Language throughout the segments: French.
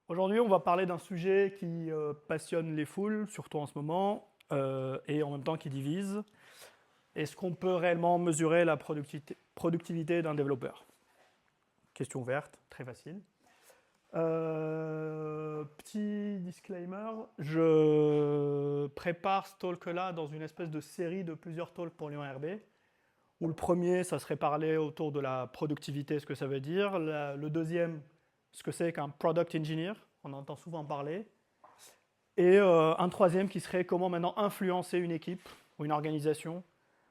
Aujourd'hui, on va parler d'un sujet qui passionne les foules, surtout en ce moment, et en même temps qui divise. Est-ce qu'on peut réellement mesurer la productivité d'un développeur? Question ouverte, très facile. Petit disclaimer, je prépare ce talk-là dans une espèce de série de plusieurs talks pour Lyon RB, où le premier, ça serait parler autour de la productivité, ce que ça veut dire. Le deuxième, ce que c'est qu'un product engineer, on entend souvent parler. Et un troisième qui serait comment maintenant influencer une équipe ou une organisation.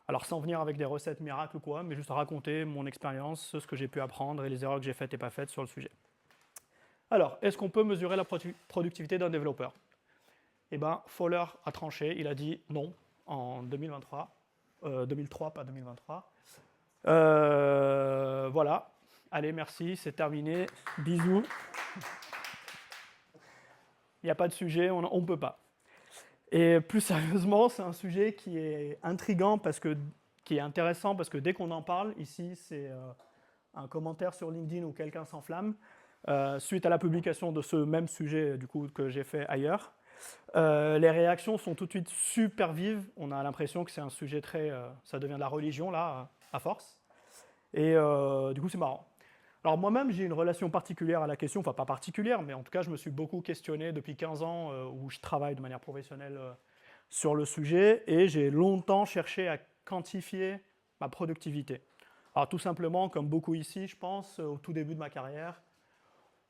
Alors sans venir avec des recettes miracles ou quoi, mais juste raconter mon expérience, ce que j'ai pu apprendre et les erreurs que j'ai faites et pas faites sur le sujet. Alors, est-ce qu'on peut mesurer la productivité d'un développeur? Eh bien, Fowler a tranché, il a dit non en 2023. 2003, pas 2023. Voilà. Allez, merci, c'est terminé. Bisous. Il n'y a pas de sujet, on ne peut pas. Et plus sérieusement, c'est un sujet qui est intriguant, qui est intéressant, parce que dès qu'on en parle, ici, c'est un commentaire sur LinkedIn où quelqu'un s'enflamme, suite à la publication de ce même sujet du coup, que j'ai fait ailleurs. Les réactions sont tout de suite super vives. On a l'impression que c'est un sujet très... ça devient de la religion, là, à force. Et du coup, c'est marrant. Alors moi-même, j'ai une relation particulière à la question, enfin pas particulière, mais en tout cas, je me suis beaucoup questionné depuis 15 ans où je travaille de manière professionnelle sur le sujet, et j'ai longtemps cherché à quantifier ma productivité. Alors tout simplement, comme beaucoup ici, je pense, au tout début de ma carrière,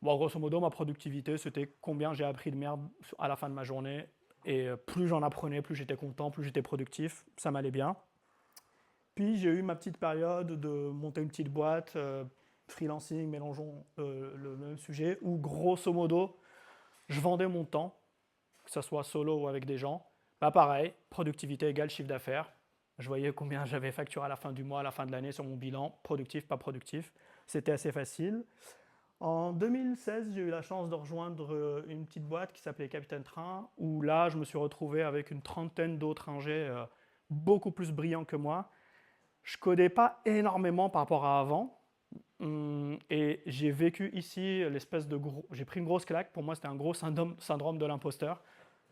bon, grosso modo, ma productivité, c'était combien j'ai appris de merde à la fin de ma journée, et plus j'en apprenais, plus j'étais content, plus j'étais productif, ça m'allait bien. Puis j'ai eu ma petite période de monter une petite boîte, freelancing, mélangeons le même sujet, où grosso modo, je vendais mon temps, que ce soit solo ou avec des gens. Bah pareil, productivité égale chiffre d'affaires. Je voyais combien j'avais facturé à la fin du mois, à la fin de l'année sur mon bilan, productif, pas productif. C'était assez facile. En 2016, j'ai eu la chance de rejoindre une petite boîte qui s'appelait Capitaine Train, où là, je me suis retrouvé avec une trentaine d'autres ingés beaucoup plus brillants que moi. Je codais pas énormément par rapport à avant, et j'ai vécu ici l'espèce de gros... J'ai pris une grosse claque, pour moi c'était un gros syndrome de l'imposteur.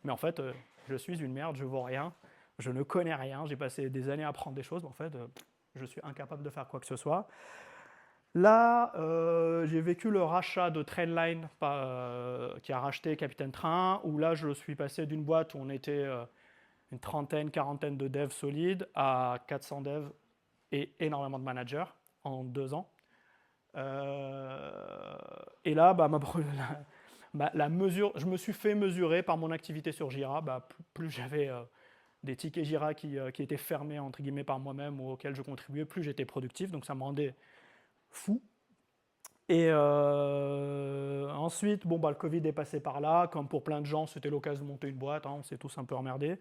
Mais en fait, je suis une merde, je vaux rien, je ne connais rien, j'ai passé des années à apprendre des choses, mais en fait, je suis incapable de faire quoi que ce soit. Là, j'ai vécu le rachat de Trainline, qui a racheté Capitaine Train, où là, je suis passé d'une boîte où on était une trentaine, quarantaine de devs solides à 400 devs et énormément de managers en 2 ans. Et là, la mesure, je me suis fait mesurer par mon activité sur Jira. Plus j'avais des tickets Jira qui étaient fermés entre guillemets par moi-même ou auxquels je contribuais, plus j'étais productif. Donc ça me rendait fou. Et ensuite, le Covid est passé par là. Comme pour plein de gens, c'était l'occasion de monter une boîte. Hein, on s'est tous un peu emmerdés.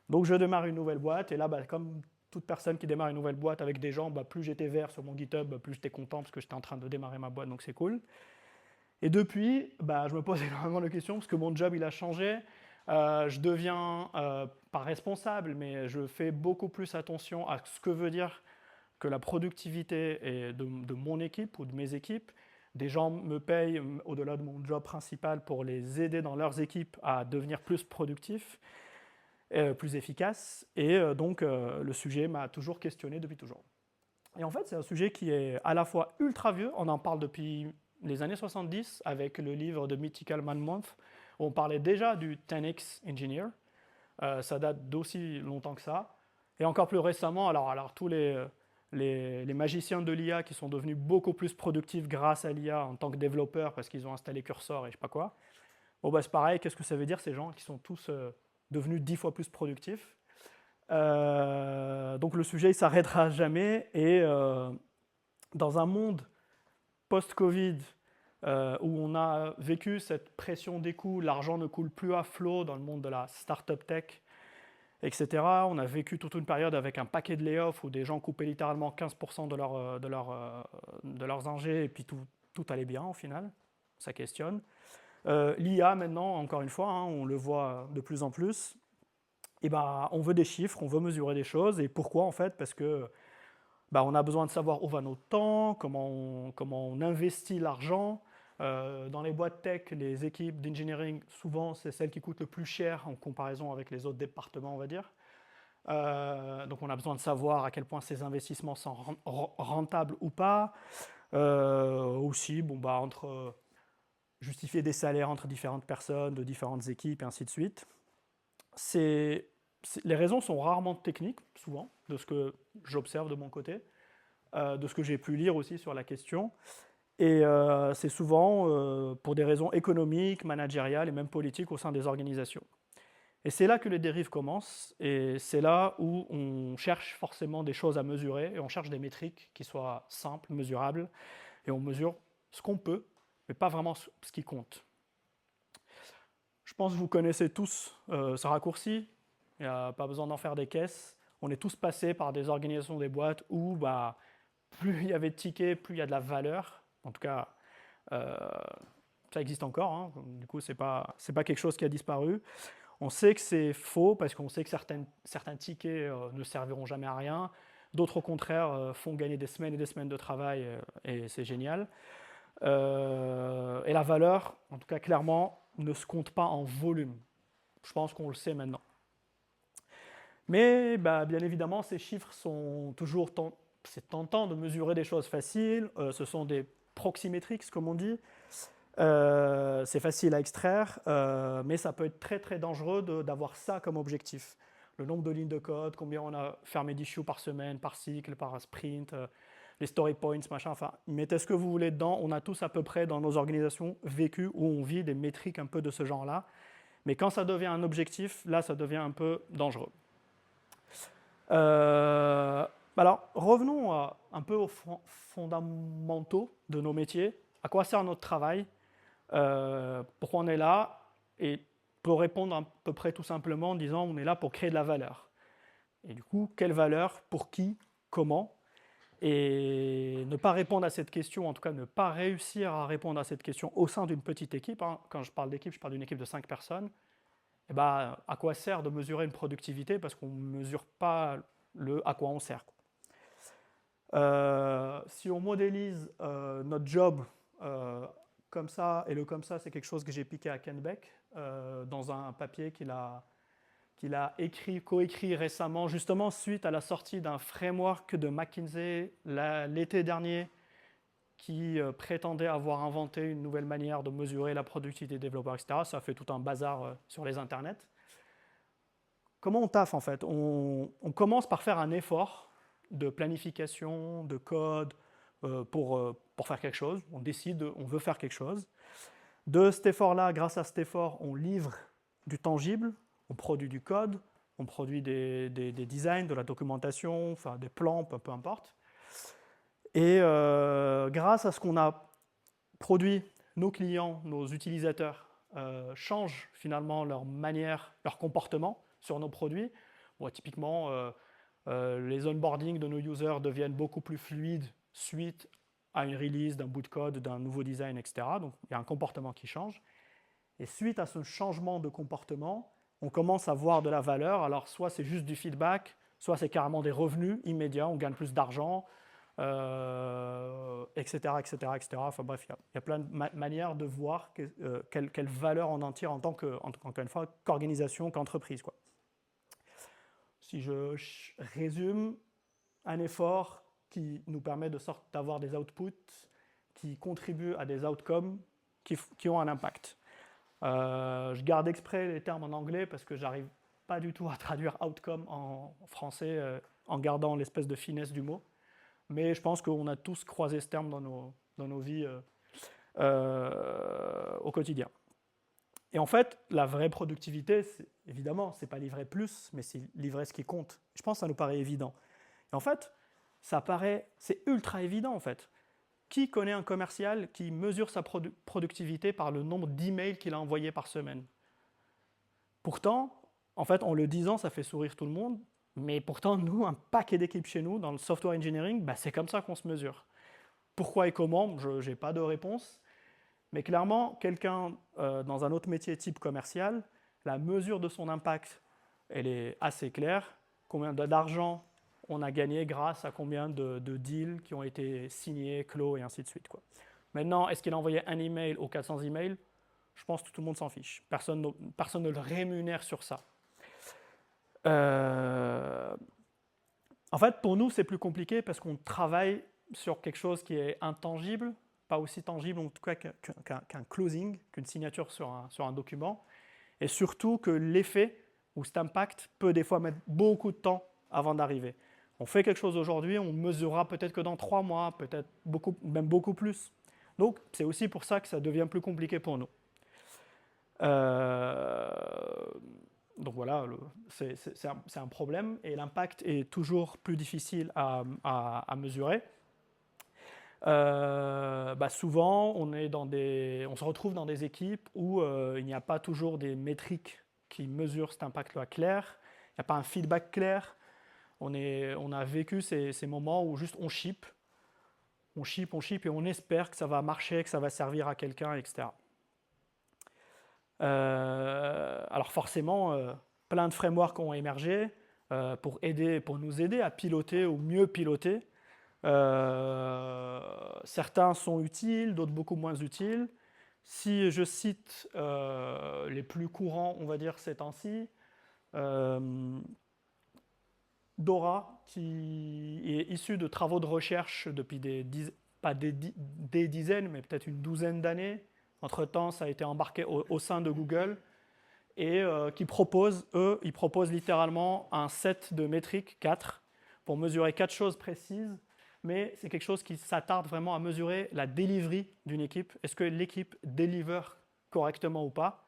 Donc je démarre une nouvelle boîte. Et là, comme toute personne qui démarre une nouvelle boîte avec des gens, plus j'étais vert sur mon GitHub, plus j'étais content parce que j'étais en train de démarrer ma boîte, donc c'est cool. Et depuis, je me pose énormément de questions parce que mon job il a changé. Je deviens pas responsable, mais je fais beaucoup plus attention à ce que veut dire que la productivité de mon équipe ou de mes équipes. Des gens me payent au-delà de mon job principal pour les aider dans leurs équipes à devenir plus productifs, plus efficaces. Et donc le sujet m'a toujours questionné depuis toujours. Et en fait, c'est un sujet qui est à la fois ultra vieux, on en parle depuis les années 70 avec le livre de Mythical Man Month, où on parlait déjà du 10x Engineer. Ça date d'aussi longtemps que ça. Et encore plus récemment, alors tous les magiciens de l'IA qui sont devenus beaucoup plus productifs grâce à l'IA en tant que développeurs parce qu'ils ont installé Cursor et je sais pas quoi. C'est pareil, qu'est-ce que ça veut dire ces gens qui sont tous devenus 10 fois plus productifs? Donc le sujet ne s'arrêtera jamais, et dans un monde post-Covid où on a vécu cette pression des coûts, l'argent ne coule plus à flot dans le monde de la start-up tech, etc. On a vécu toute une période avec un paquet de layoffs où des gens coupaient littéralement 15% de leurs ingés et puis tout allait bien au final, ça questionne. L'IA maintenant, encore une fois, hein, on le voit de plus en plus, et on veut des chiffres, on veut mesurer des choses. Et pourquoi en fait? Parce que on a besoin de savoir où va notre temps, comment on investit l'argent, Dans les boîtes tech, les équipes d'engineering, souvent, c'est celles qui coûtent le plus cher en comparaison avec les autres départements, on va dire. Donc on a besoin de savoir à quel point ces investissements sont rentables ou pas. Aussi, entre justifier des salaires entre différentes personnes, de différentes équipes, et ainsi de suite. Les raisons sont rarement techniques, souvent, de ce que j'observe de mon côté, de ce que j'ai pu lire aussi sur la question. Et c'est souvent pour des raisons économiques, managériales et même politiques au sein des organisations. Et c'est là que les dérives commencent, et c'est là où on cherche forcément des choses à mesurer, et on cherche des métriques qui soient simples, mesurables, et on mesure ce qu'on peut, mais pas vraiment ce qui compte. Je pense que vous connaissez tous ce raccourci, il n'y a pas besoin d'en faire des caisses. On est tous passés par des organisations, des boîtes où plus il y avait de tickets, plus il y a de la valeur. En tout cas, ça existe encore, hein. Du coup, ce n'est pas quelque chose qui a disparu. On sait que c'est faux parce qu'on sait que certains tickets ne serviront jamais à rien. D'autres, au contraire, font gagner des semaines et des semaines de travail et c'est génial. Et la valeur, en tout cas clairement, ne se compte pas en volume. Je pense qu'on le sait maintenant. Mais bien évidemment, ces chiffres sont toujours c'est tentant de mesurer des choses faciles. Ce sont des proxymétriques, comme on dit. C'est facile à extraire, mais ça peut être très très dangereux d'avoir ça comme objectif. Le nombre de lignes de code, combien on a fermé d'issues par semaine, par cycle, par sprint, les story points, machin, enfin, mettez ce que vous voulez dedans. On a tous à peu près dans nos organisations vécu où on vit des métriques un peu de ce genre-là. Mais quand ça devient un objectif, là, ça devient un peu dangereux. Alors, revenons un peu aux fondamentaux de nos métiers. À quoi sert notre travail ? Pourquoi on est là? Et pour répondre à peu près tout simplement en disant on est là pour créer de la valeur. Et du coup, quelle valeur? Pour qui? Comment? Et ne pas répondre à cette question, en tout cas ne pas réussir à répondre à cette question au sein d'une petite équipe, hein. Quand je parle d'équipe, je parle d'une équipe de 5 personnes. Et à quoi sert de mesurer une productivité? Parce qu'on ne mesure pas à quoi on sert. Si on modélise notre job comme ça, et le comme ça, c'est quelque chose que j'ai piqué à Ken Beck dans un papier qu'il a coécrit récemment, justement suite à la sortie d'un framework de McKinsey l'été dernier qui prétendait avoir inventé une nouvelle manière de mesurer la productivité des développeurs, etc. Ça a fait tout un bazar sur les internets. Comment on taffe en fait? On commence par faire un effort de planification, de code, pour faire quelque chose. On décide, on veut faire quelque chose. De cet effort-là, grâce à cet effort, on livre du tangible, on produit du code, on produit des designs, de la documentation, enfin des plans, peu importe. Et grâce à ce qu'on a produit, nos clients, nos utilisateurs changent finalement leur manière, leur comportement sur nos produits. Bon, typiquement, les onboarding de nos users deviennent beaucoup plus fluides suite à une release d'un bout de code, d'un nouveau design, etc. Donc il y a un comportement qui change. Et suite à ce changement de comportement, on commence à voir de la valeur. Alors soit c'est juste du feedback, soit c'est carrément des revenus immédiats, on gagne plus d'argent, etc., etc., etc. Enfin bref, il y a plein de manières de voir quelle valeur on en tire en tant qu'organisation, qu'entreprise, quoi. Si je résume, un effort qui nous permet d'avoir des outputs qui contribuent à des outcomes qui ont un impact. Je garde exprès les termes en anglais parce que j'arrive pas du tout à traduire outcome en français en gardant l'espèce de finesse du mot. Mais je pense qu'on a tous croisé ce terme dans nos vies au quotidien. Et en fait, la vraie productivité, évidemment, c'est pas livrer plus, mais c'est livrer ce qui compte. Je pense que ça nous paraît évident. Et en fait, c'est ultra évident en fait. Qui connaît un commercial qui mesure sa productivité par le nombre d'emails qu'il a envoyés par semaine? Pourtant, en fait, en le disant, ça fait sourire tout le monde, mais pourtant, nous, un paquet d'équipes chez nous, dans le software engineering, c'est comme ça qu'on se mesure. Pourquoi et comment? Je n'ai pas de réponse. Mais clairement, quelqu'un dans un autre métier type commercial, la mesure de son impact, elle est assez claire. Combien d'argent on a gagné grâce à combien de deals qui ont été signés, clos et ainsi de suite, quoi. Maintenant, est-ce qu'il a envoyé un email aux 400 emails? Je pense que tout le monde s'en fiche. Personne ne le rémunère sur ça. En fait, pour nous, c'est plus compliqué parce qu'on travaille sur quelque chose qui est intangible, pas aussi tangible en tout cas qu'un closing, qu'une signature sur un document, et surtout que l'effet ou cet impact peut des fois mettre beaucoup de temps avant d'arriver. On fait quelque chose aujourd'hui, on mesurera peut-être que dans 3 mois, peut-être même beaucoup plus. Donc, c'est aussi pour ça que ça devient plus compliqué pour nous. Donc voilà, c'est un problème et l'impact est toujours plus difficile à mesurer. Souvent, on se retrouve dans des équipes où il n'y a pas toujours des métriques qui mesurent cet impact-là clair, il n'y a pas un feedback clair. On a vécu ces moments où juste on ship et on espère que ça va marcher, que ça va servir à quelqu'un, etc. Alors forcément, plein de frameworks ont émergé pour nous aider à piloter ou mieux piloter. Certains sont utiles, d'autres beaucoup moins utiles. Si je cite les plus courants, on va dire ces temps-ci, Dora, qui est issu de travaux de recherche depuis pas des dizaines, mais peut-être une douzaine d'années. Entre-temps, ça a été embarqué au sein de Google et ils proposent littéralement un set de métriques, 4, pour mesurer 4 choses précises, mais c'est quelque chose qui s'attarde vraiment à mesurer la delivery d'une équipe. Est-ce que l'équipe deliver correctement ou pas?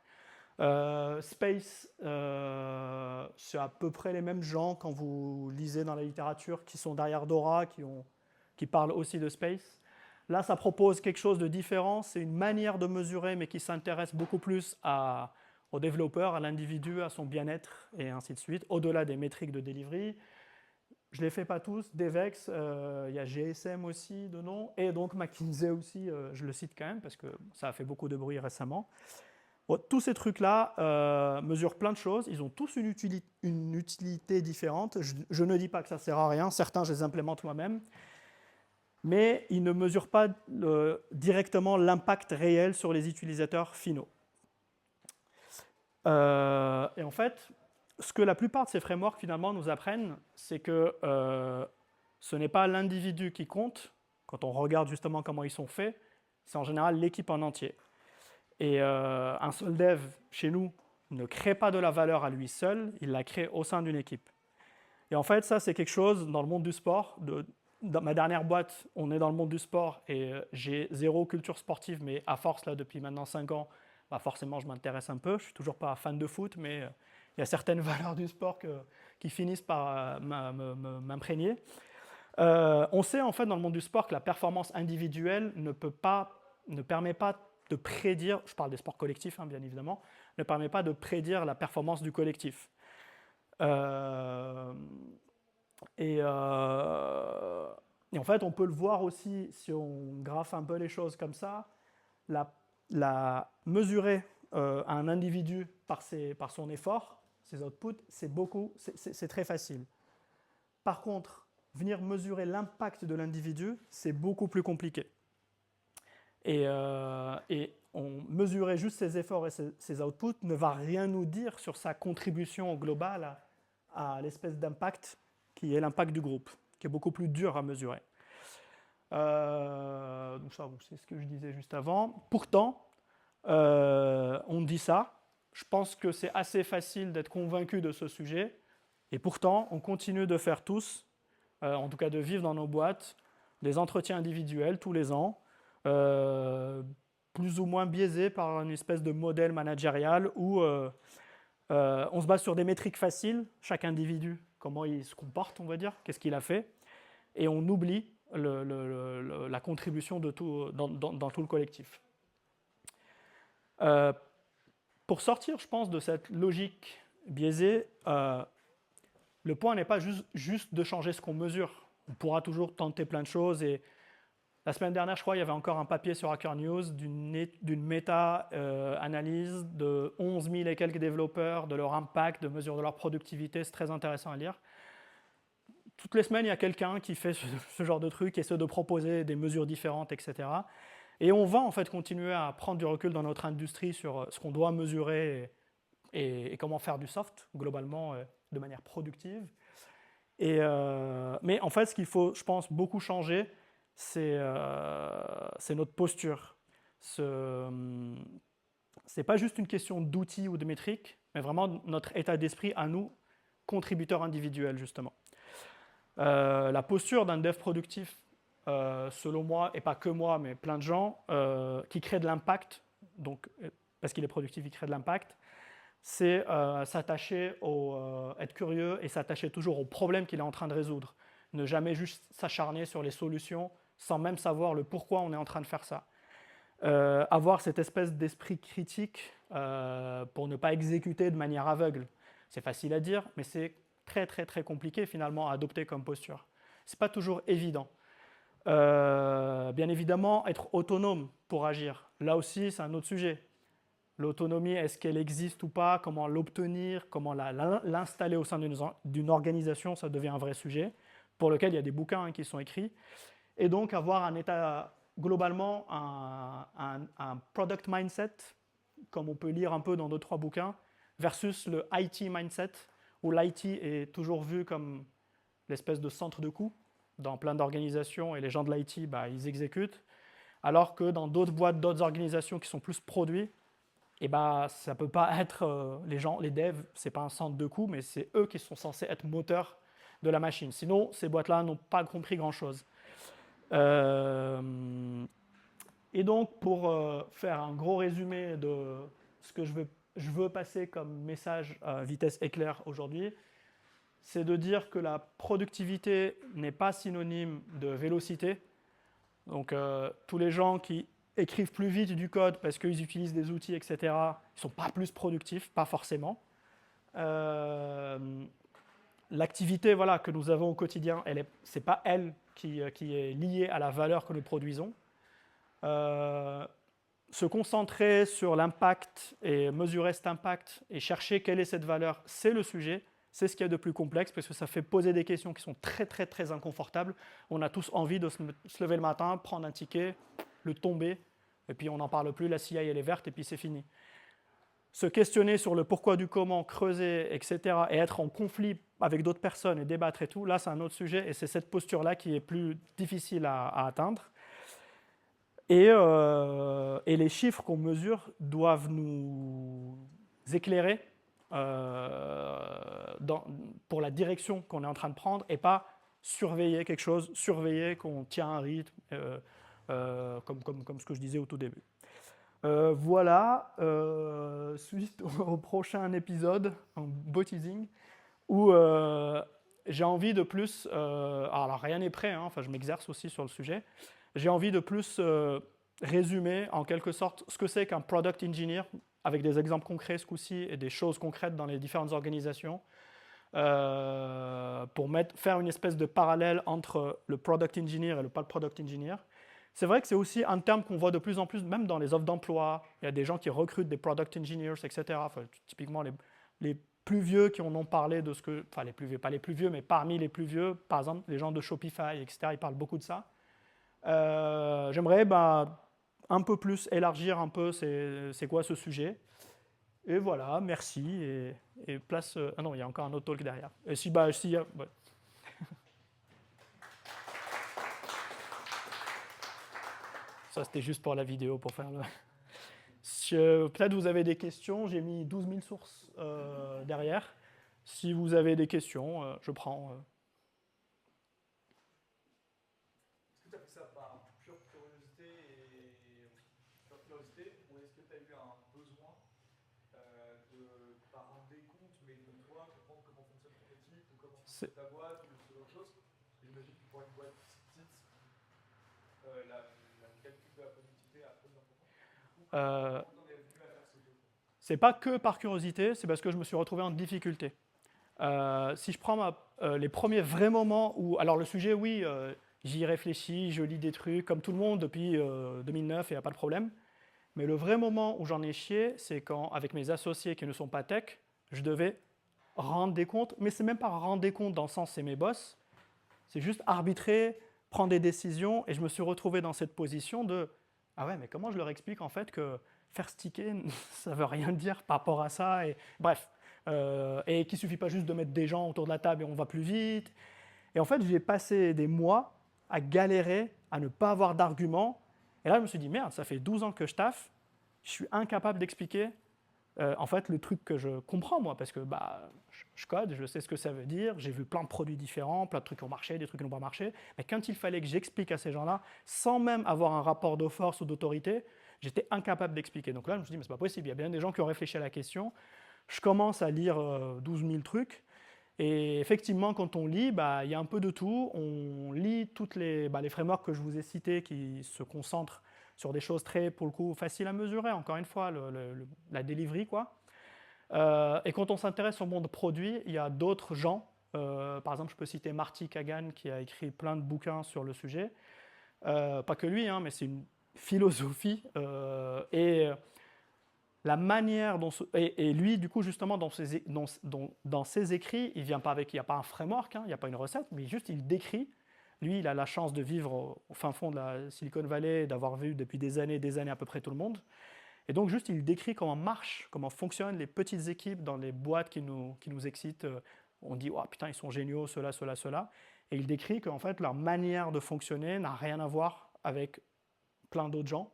Space, c'est à peu près les mêmes gens quand vous lisez dans la littérature qui sont derrière Dora, qui parlent aussi de Space. Là, ça propose quelque chose de différent. C'est une manière de mesurer, mais qui s'intéresse beaucoup plus au développeur, à l'individu, à son bien-être, et ainsi de suite, au-delà des métriques de delivery. Je ne les fais pas tous. Devex, il y a GSM aussi de nom, et donc McKinsey aussi, je le cite quand même, parce que ça a fait beaucoup de bruit récemment. Bon, tous ces trucs-là mesurent plein de choses. Ils ont tous une utilité différente. Je ne dis pas que ça ne sert à rien. Certains, je les implémente moi-même. Mais ils ne mesurent pas directement l'impact réel sur les utilisateurs finaux. Et en fait, ce que la plupart de ces frameworks finalement nous apprennent, c'est que ce n'est pas l'individu qui compte. Quand on regarde justement comment ils sont faits, c'est en général l'équipe en entier. Et un seul dev, chez nous, ne crée pas de la valeur à lui seul, il la crée au sein d'une équipe. Et en fait, ça, c'est quelque chose dans le monde du sport. Dans ma dernière boîte, on est dans le monde du sport et j'ai zéro culture sportive, mais à force, là, depuis maintenant 5 ans, forcément, je m'intéresse un peu. Je ne suis toujours pas fan de foot, mais il y a certaines valeurs du sport qui finissent par m'imprégner. On sait, en fait, dans le monde du sport, que la performance individuelle ne permet pas de prédire, je parle des sports collectifs, bien évidemment, ne permet pas de prédire la performance du collectif. Et en fait, on peut le voir aussi, si on graphe un peu les choses comme ça, mesurer un individu par son effort, ses outputs, c'est très facile. Par contre, venir mesurer l'impact de l'individu, c'est beaucoup plus compliqué. Et mesurer juste ses efforts et ses outputs ne va rien nous dire sur sa contribution globale à l'espèce d'impact qui est l'impact du groupe, qui est beaucoup plus dur à mesurer. Donc ça, c'est ce que je disais juste avant. Pourtant, on dit ça. Je pense que c'est assez facile d'être convaincu de ce sujet. Et pourtant, on continue de faire tous, en tout cas de vivre dans nos boîtes, des entretiens individuels tous les ans, plus ou moins biaisés par une espèce de modèle managérial où on se base sur des métriques faciles, chaque individu, comment il se comporte, on va dire, qu'est-ce qu'il a fait, et on oublie la contribution dans tout le collectif. Pour sortir, je pense, de cette logique biaisée, le point n'est pas juste de changer ce qu'on mesure. On pourra toujours tenter plein de choses. Et la semaine dernière, je crois, il y avait encore un papier sur Hacker News d'une méta-analyse de 11 000 et quelques développeurs, de leur impact, de mesure de leur productivité. C'est très intéressant à lire. Toutes les semaines, il y a quelqu'un qui fait ce genre de truc, qui essaie de proposer des mesures différentes, etc. Et on va en fait continuer à prendre du recul dans notre industrie sur ce qu'on doit mesurer et comment faire du soft, globalement, de manière productive. Mais en fait, ce qu'il faut, je pense, beaucoup changer, c'est notre posture. Ce n'est pas juste une question d'outils ou de métriques, mais vraiment notre état d'esprit à nous, contributeurs individuels, justement. La posture d'un dev productif, selon moi, et pas que moi, mais plein de gens, qui crée de l'impact, donc parce qu'il est productif, il crée de l'impact, c'est s'attacher être curieux et s'attacher toujours au problème qu'il est en train de résoudre. Ne jamais juste s'acharner sur les solutions sans même savoir le pourquoi on est en train de faire ça. Avoir cette espèce d'esprit critique pour ne pas exécuter de manière aveugle. C'est facile à dire, mais c'est très très très compliqué finalement à adopter comme posture. Ce n'est pas toujours évident. Bien évidemment, être autonome pour agir. Là aussi, c'est un autre sujet. L'autonomie, est-ce qu'elle existe ou pas? Comment l'obtenir? Comment l'installer au sein d'une organisation? Ça devient un vrai sujet pour lequel il y a des bouquins qui sont écrits. Et donc avoir un état, globalement, un product mindset, comme on peut lire un peu dans 2-3 bouquins, versus le IT mindset, où l'IT est toujours vu comme l'espèce de centre de coût dans plein d'organisations, et les gens de l'IT, ils exécutent, alors que dans d'autres boîtes, d'autres organisations qui sont plus produits, et ça ne peut pas être les devs, ce n'est pas un centre de coût, mais c'est eux qui sont censés être moteurs de la machine. Sinon, ces boîtes-là n'ont pas compris grand-chose. Et donc, pour faire un gros résumé de ce que je veux passer comme message à vitesse éclair aujourd'hui, c'est de dire que la productivité n'est pas synonyme de vélocité. Donc, tous les gens qui écrivent plus vite du code parce qu'ils utilisent des outils, etc., ils ne sont pas plus productifs, pas forcément. L'activité que nous avons au quotidien, ce n'est pas elle qui est liée à la valeur que nous produisons. Se concentrer sur l'impact et mesurer cet impact et chercher quelle est cette valeur, c'est le sujet. C'est ce qu'il y a de plus complexe parce que ça fait poser des questions qui sont très, très, très inconfortables. On a tous envie de se lever le matin, prendre un ticket, le tomber, et puis on n'en parle plus, la CI elle est verte, et puis c'est fini. Se questionner sur le pourquoi du comment, creuser, etc., et être en conflit avec d'autres personnes et débattre et tout, là c'est un autre sujet, et c'est cette posture-là qui est plus difficile à atteindre. Et les chiffres qu'on mesure doivent nous éclairer pour la direction qu'on est en train de prendre et pas surveiller quelque chose, surveiller qu'on tient un rythme, comme ce que je disais au tout début. Voilà, suite au prochain épisode, en beau teasing, où j'ai envie de plus, alors rien n'est prêt, je m'exerce aussi sur le sujet, j'ai envie de plus résumer en quelque sorte ce que c'est qu'un product engineer, avec des exemples concrets ce coup-ci et des choses concrètes dans les différentes organisations, pour faire une espèce de parallèle entre le product engineer et le pas product engineer. C'est vrai que c'est aussi un terme qu'on voit de plus en plus, même dans les offres d'emploi. Il y a des gens qui recrutent des product engineers, etc. Typiquement, les plus vieux qui en ont parlé de ce que... Enfin, les plus vieux, pas les plus vieux, mais parmi les plus vieux, par exemple, les gens de Shopify, etc., ils parlent beaucoup de ça. J'aimerais un peu plus élargir un peu c'est quoi ce sujet. Et voilà, merci. Et place... ah non, il y a encore un autre talk derrière. Et si... ouais. Ça, c'était juste pour la vidéo, pour faire le... Peut-être vous avez des questions. J'ai mis 12 000 sources derrière. Si vous avez des questions, je prends... Est-ce que tu as fait ça par pure curiosité ou est-ce que tu as eu un besoin de pas rendre des comptes, mais de toi, comprendre comment fonctionne ton équipe, ou comment fonctionne ta boîte, ou ce genre de choses? J'imagine que pour une boîte petite, le calcul de la productivité a peu d'importance. C'est pas que par curiosité, c'est parce que je me suis retrouvé en difficulté. Si je prends les premiers vrais moments où... Alors le sujet, oui, j'y réfléchis, je lis des trucs, comme tout le monde, depuis 2009, il n'y a pas de problème. Mais le vrai moment où j'en ai chié, c'est quand, avec mes associés qui ne sont pas tech, je devais rendre des comptes, mais c'est même pas rendre des comptes dans le sens c'est mes boss, c'est juste arbitrer, prendre des décisions, et je me suis retrouvé dans cette position de Ah ouais, mais comment je leur explique en fait que faire sticker, ça veut rien dire par rapport à ça et bref, et qu'il suffit pas juste de mettre des gens autour de la table et on va plus vite. Et en fait, j'ai passé des mois à galérer, à ne pas avoir d'arguments. Et là, je me suis dit, merde, ça fait 12 ans que je taffe, je suis incapable d'expliquer en fait le truc que je comprends, moi, parce que bah, je code, je sais ce que ça veut dire, j'ai vu plein de produits différents, plein de trucs qui ont marché, des trucs qui n'ont pas marché. Mais quand il fallait que j'explique à ces gens-là, sans même avoir un rapport de force ou d'autorité, j'étais incapable d'expliquer. Donc là, je me suis dit, mais c'est pas possible, il y a bien des gens qui ont réfléchi à la question. Je commence à lire 12 000 trucs. Et effectivement, quand on lit, bah, il y a un peu de tout. On lit toutes les frameworks que je vous ai cités qui se concentrent sur des choses très, pour le coup, faciles à mesurer. Encore une fois, la delivery, quoi. Et quand on s'intéresse au monde produit, il y a d'autres gens. Par exemple, je peux citer Marty Kagan qui a écrit plein de bouquins sur le sujet. Pas que lui, hein, mais c'est une philosophie. Et la manière dont et lui, du coup, justement, dans ses écrits, il vient pas avec, il n'y a pas un framework, hein, il n'y a pas une recette, mais juste il décrit. Lui, il a la chance de vivre au fin fond de la Silicon Valley, d'avoir vu depuis des années à peu près tout le monde. Et donc, juste, il décrit comment marchent, comment fonctionnent les petites équipes dans les boîtes qui nous excitent. On dit, oh, putain, ils sont géniaux, cela. Et il décrit qu'en fait, leur manière de fonctionner n'a rien à voir avec plein d'autres gens.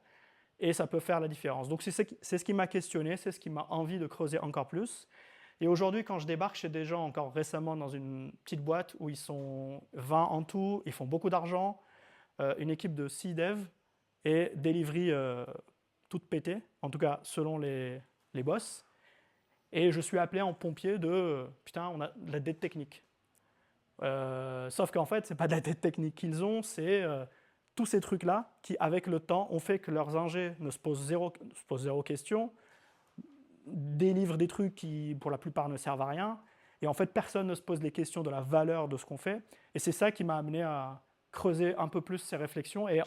Et ça peut faire la différence. Donc, c'est ce qui m'a questionné, c'est ce qui m'a envie de creuser encore plus. Et aujourd'hui, quand je débarque chez des gens, encore récemment, dans une petite boîte où ils sont 20 en tout, ils font beaucoup d'argent, une équipe de 6 devs et delivery toute pétée, en tout cas selon les boss. Et je suis appelé en pompier de putain, on a de la dette technique. Sauf qu'en fait, ce n'est pas de la dette technique qu'ils ont, c'est tous ces trucs-là qui, avec le temps, ont fait que leurs ingés se posent zéro question, délivrent des trucs qui, pour la plupart, ne servent à rien. Et en fait, personne ne se pose les questions de la valeur de ce qu'on fait. Et c'est ça qui m'a amené à creuser un peu plus ces réflexions et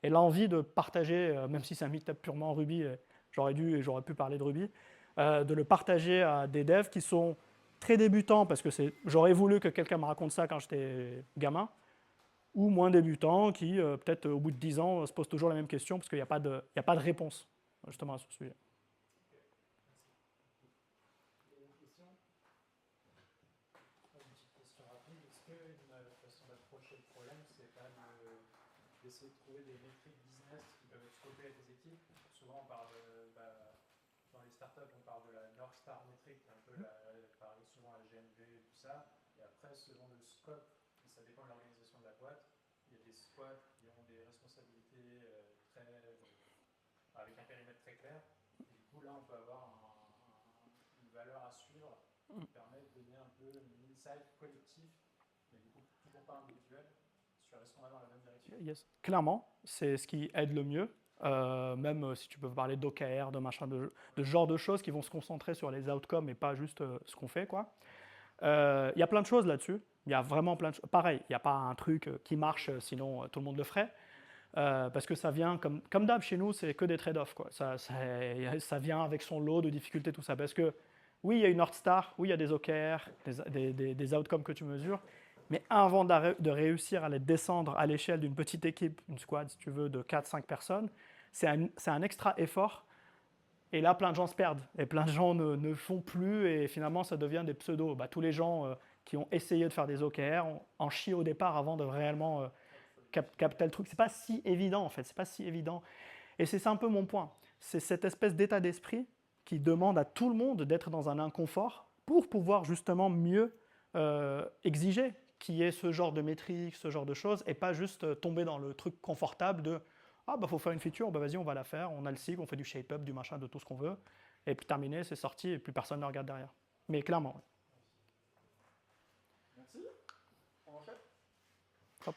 l'envie de partager, même si c'est un meetup purement Ruby, j'aurais dû et j'aurais pu parler de Ruby, de le partager à des devs qui sont très débutants, parce que j'aurais voulu que quelqu'un me raconte ça quand j'étais gamin, ou moins débutants qui, peut-être au bout de 10 ans, se posent toujours la même question, parce qu'il n'y a pas de réponse justement à ce sujet. D'essayer de trouver des métriques business qui peuvent être scopées à tes équipes. Souvent, on parle dans les startups, on parle de la North Star métrique, un peu souvent la GMV, tout ça. Et après, selon le scope, et ça dépend de l'organisation de la boîte, il y a des squads qui ont des responsabilités avec un périmètre très clair. Et du coup, là, on peut avoir une valeur à suivre qui permet de donner un peu une insight collectif, mais du coup, toujours pas individuel. Est-ce qu'on va dans la même direction? Yes. Clairement, c'est ce qui aide le mieux. Même si tu peux parler d'OKR, de machin, de ce genre de choses qui vont se concentrer sur les outcomes et pas juste ce qu'on fait, quoi. Il y a plein de choses là-dessus. Il y a vraiment plein de choses. Pareil, il n'y a pas un truc qui marche, sinon tout le monde le ferait. Parce que ça vient, comme d'hab chez nous, c'est que des trade-offs, quoi. Ça vient avec son lot de difficultés, tout ça. Parce que oui, il y a une North Star, oui, il y a des OKR, des outcomes que tu mesures, mais avant de réussir à les descendre à l'échelle d'une petite équipe, une squad, si tu veux, de 4-5 personnes, c'est un extra effort. Et là, plein de gens se perdent. Et plein de gens ne font plus. Et finalement, ça devient des pseudos. Bah, tous les gens qui ont essayé de faire des OKR en chient au départ avant de réellement capter le truc. C'est pas si évident, en fait. C'est pas si évident. Et c'est ça un peu mon point. C'est cette espèce d'état d'esprit qui demande à tout le monde d'être dans un inconfort pour pouvoir justement mieux exiger qu'il y ait ce genre de métriques, ce genre de choses, et pas juste tomber dans le truc confortable de « Ah, bah, faut faire une feature, bah, vas-y, on va la faire, on a le cycle, on fait du shape-up, du machin, de tout ce qu'on veut, et puis terminé, c'est sorti, et plus personne ne regarde derrière. » Mais clairement. Merci. On en fait. Hop.